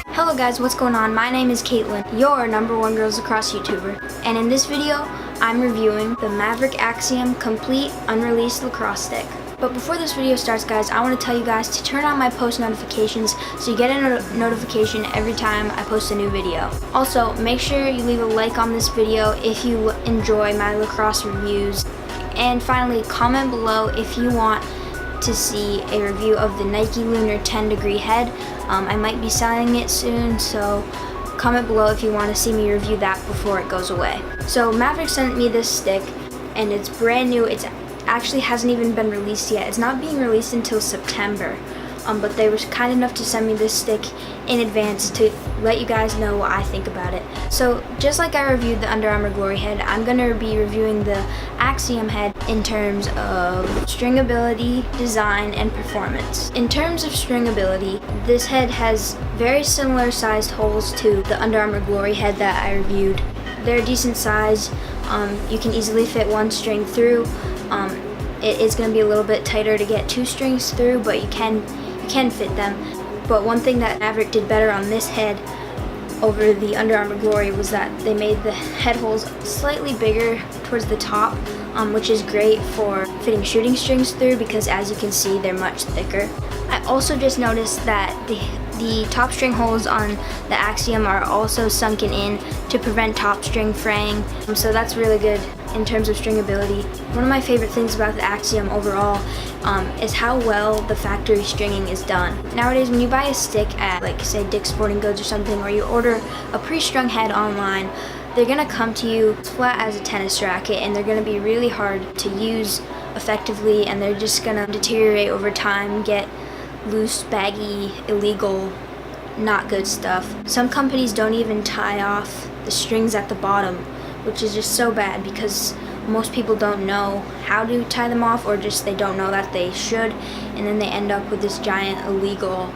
Hello guys, what's going on? My name is Caitlin, your #1 Girls Lacrosse YouTuber, and in this video, I'm reviewing the Maverik AXIOM Complete Unreleased Lacrosse Stick. But before this video starts, guys, I want to tell you guys to turn on my post notifications so you get a notification every time I post a new video. Also, make sure you leave a like on this video if you enjoy my lacrosse reviews. And finally, comment below if you want to see a review of the Nike Lunar 10 degree head. I might be selling it soon, so comment below if you want to see me review that before it goes away. So Maverik sent me this stick, and it's brand new. It actually hasn't even been released yet. It's not being released until September, but they were kind enough to send me this stick in advance to let you guys know what I think about it. So just like I reviewed the Under Armour Glory head, I'm going to be reviewing the AXIOM head in terms of stringability, design, and performance. In terms of stringability, this head has very similar sized holes to the Under Armour Glory head that I reviewed. They're decent size. You can easily fit one string through. It is going to be a little bit tighter to get two strings through, but you can fit them. But one thing that Maverik did better on this head over the Under Armour Glory was that they made the head holes slightly bigger towards the top, which is great for fitting shooting strings through because, as you can see, they're much thicker. I also just noticed that the top string holes on the AXIOM are also sunken in to prevent top string fraying, so that's really good in terms of stringability. One of my favorite things about the AXIOM overall is how well the factory stringing is done. Nowadays, when you buy a stick at, like, say, Dick's Sporting Goods or something, or you order a pre-strung head online, they're gonna come to you flat as a tennis racket, and they're gonna be really hard to use effectively, and they're just gonna deteriorate over time, get loose, baggy, illegal, not good stuff. Some companies don't even tie off the strings at the bottom, which is just so bad because most people don't know how to tie them off, or just they don't know that they should, and then they end up with this giant illegal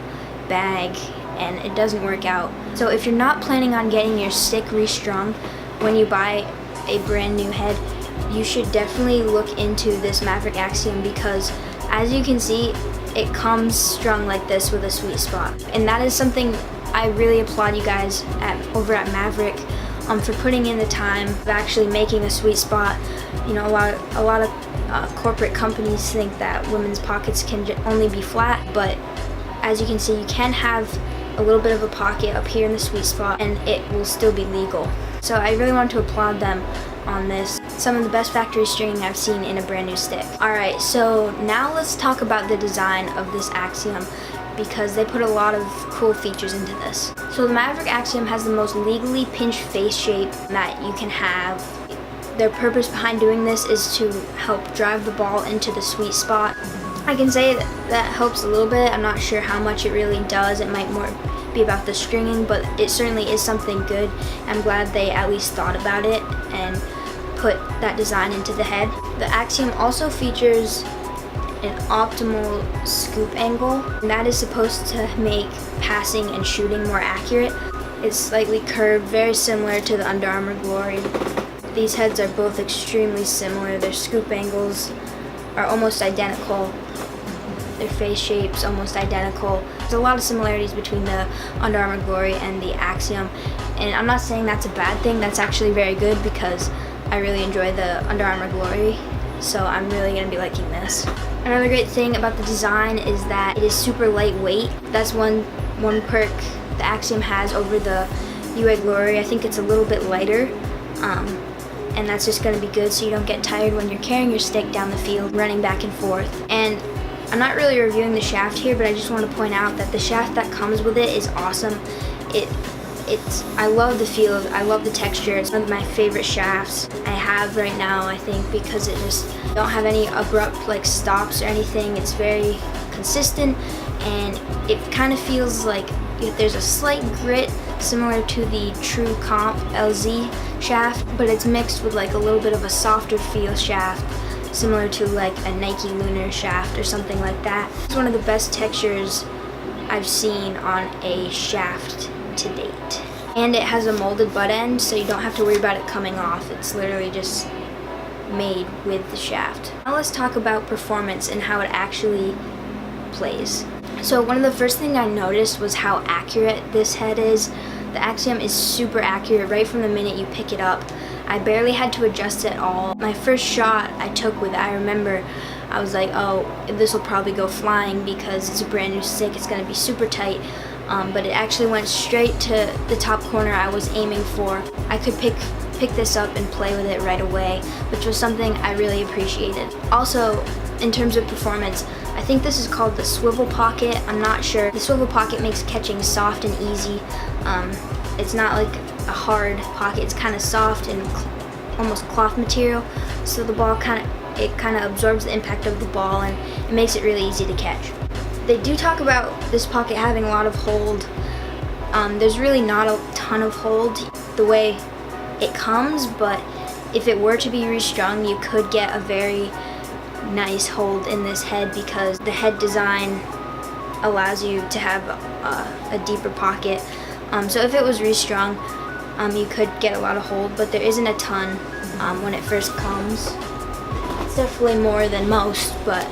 bag, and it doesn't work out. So if you're not planning on getting your stick restrung when you buy a brand new head, you should definitely look into this Maverik AXIOM because, as you can see, it comes strung like this with a sweet spot. And that is something I really applaud you guys over at Maverik for putting in the time of actually making a sweet spot. You know, a lot of corporate companies think that women's pockets can only be flat, but as you can see, you can have a little bit of a pocket up here in the sweet spot and it will still be legal. So I really want to applaud them on this. Some of the best factory stringing I've seen in a brand new stick. Alright, so now let's talk about the design of this AXIOM because they put a lot of cool features into this. So the Maverik AXIOM has the most legally pinched face shape that you can have. Their purpose behind doing this is to help drive the ball into the sweet spot. I can say that helps a little bit. I'm not sure how much it really does. It might more be about the stringing, but it certainly is something good. I'm glad they at least thought about it and put that design into the head. The AXIOM also features an optimal scoop angle, and that is supposed to make passing and shooting more accurate. It's slightly curved, very similar to the Under Armour Glory. These heads are both extremely similar. Their scoop angles are almost identical. Their face shape's almost identical. There's a lot of similarities between the Under Armour Glory and the AXIOM, and I'm not saying that's a bad thing. That's actually very good because I really enjoy the Under Armour Glory, so I'm really going to be liking this. Another great thing about the design is that it is super lightweight. That's one perk the AXIOM has over the UA Glory. I think it's a little bit lighter, and that's just going to be good so you don't get tired when you're carrying your stick down the field, running back and forth. And I'm not really reviewing the shaft here, but I just want to point out that the shaft that comes with it is awesome. I love the feel, I love the texture. It's one of my favorite shafts I have right now, I think, because it just don't have any abrupt like stops or anything. It's very consistent, and it kind of feels like there's a slight grit similar to the True Comp LZ shaft, but it's mixed with like a little bit of a softer feel shaft, similar to like a Nike Lunar shaft or something like that. It's one of the best textures I've seen on a shaft to date. And it has a molded butt end, so you don't have to worry about it coming off. It's literally just made with the shaft. Now let's talk about performance and how it actually plays. So one of the first things I noticed was how accurate this head is. The AXIOM is super accurate right from the minute you pick it up. I barely had to adjust it at all. My first shot I took with it, I remember I was like, oh, this will probably go flying because it's a brand new stick, it's gonna be super tight. But it actually went straight to the top corner I was aiming for. I could pick this up and play with it right away, which was something I really appreciated. Also, in terms of performance, I think this is called the swivel pocket. I'm not sure. The swivel pocket makes catching soft and easy. It's not like a hard pocket. It's kind of soft and almost cloth material, so the ball kind of absorbs the impact of the ball, and it makes it really easy to catch. They do talk about this pocket having a lot of hold. There's really not a ton of hold the way it comes, but if it were to be restrung, you could get a very nice hold in this head because the head design allows you to have a deeper pocket. So if it was restrung, you could get a lot of hold, but there isn't a ton when it first comes. It's definitely more than most, but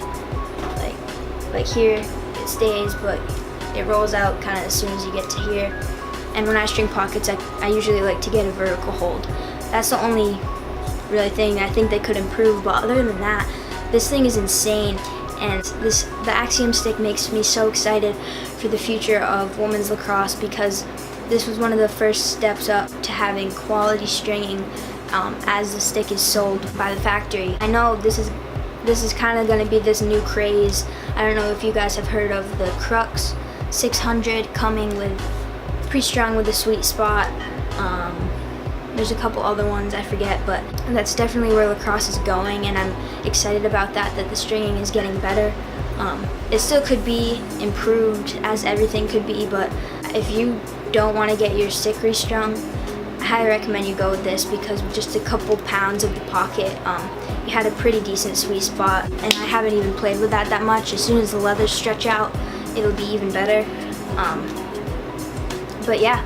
like here it stays, but it rolls out kind of as soon as you get to here. And when I string pockets, I usually like to get a vertical hold. That's the only really thing I think they could improve, but other than that, this thing is insane, and the AXIOM stick makes me so excited for the future of women's lacrosse because this was one of the first steps up to having quality stringing as the stick is sold by the factory. I know this is kind of going to be this new craze. I don't know if you guys have heard of the Crux 600 coming with pre-strung with a sweet spot. There's a couple other ones I forget, but that's definitely where lacrosse is going, and I'm excited about that the stringing is getting better. It still could be improved, as everything could be, but if you don't want to get your stick restrung, I highly recommend you go with this because with just a couple pounds of the pocket, you had a pretty decent sweet spot, and I haven't even played with that much. As soon as the leathers stretch out, it'll be even better. But yeah,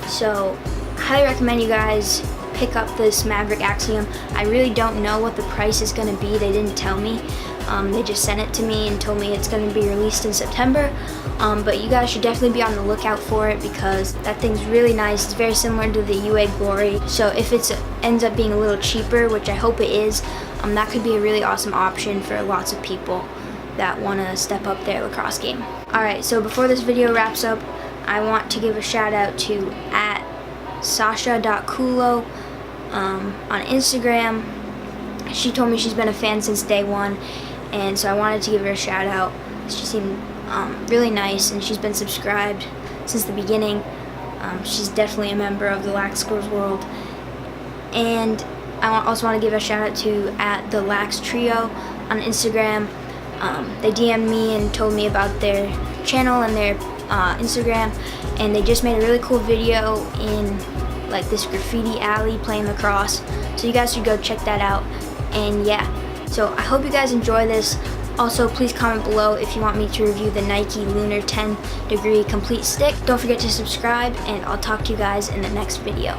so I highly recommend you guys pick up this Maverik AXIOM. I really don't know what the price is going to be. They didn't tell me. They just sent it to me and told me it's going to be released in September. But you guys should definitely be on the lookout for it because that thing's really nice. It's very similar to the UA Glory. So if it ends up being a little cheaper, which I hope it is, that could be a really awesome option for lots of people that want to step up their lacrosse game. Alright, so before this video wraps up, I want to give a shout out to @sasha.kulo on Instagram. She told me she's been a fan since day one, and so I wanted to give her a shout out. She seemed really nice, and she's been subscribed since the beginning. She's definitely a member of the LaxGirlsWorld. And I also want to give a shout out to @LaxTrio on Instagram. They DM'd me and told me about their channel and their Instagram, and they just made a really cool video in like this graffiti alley playing lacrosse, so you guys should go check that out. And yeah, so I hope you guys enjoy this. Also, please comment below if you want me to review the Nike Lunar 10 degree complete stick. Don't forget to subscribe, and I'll talk to you guys in the next video.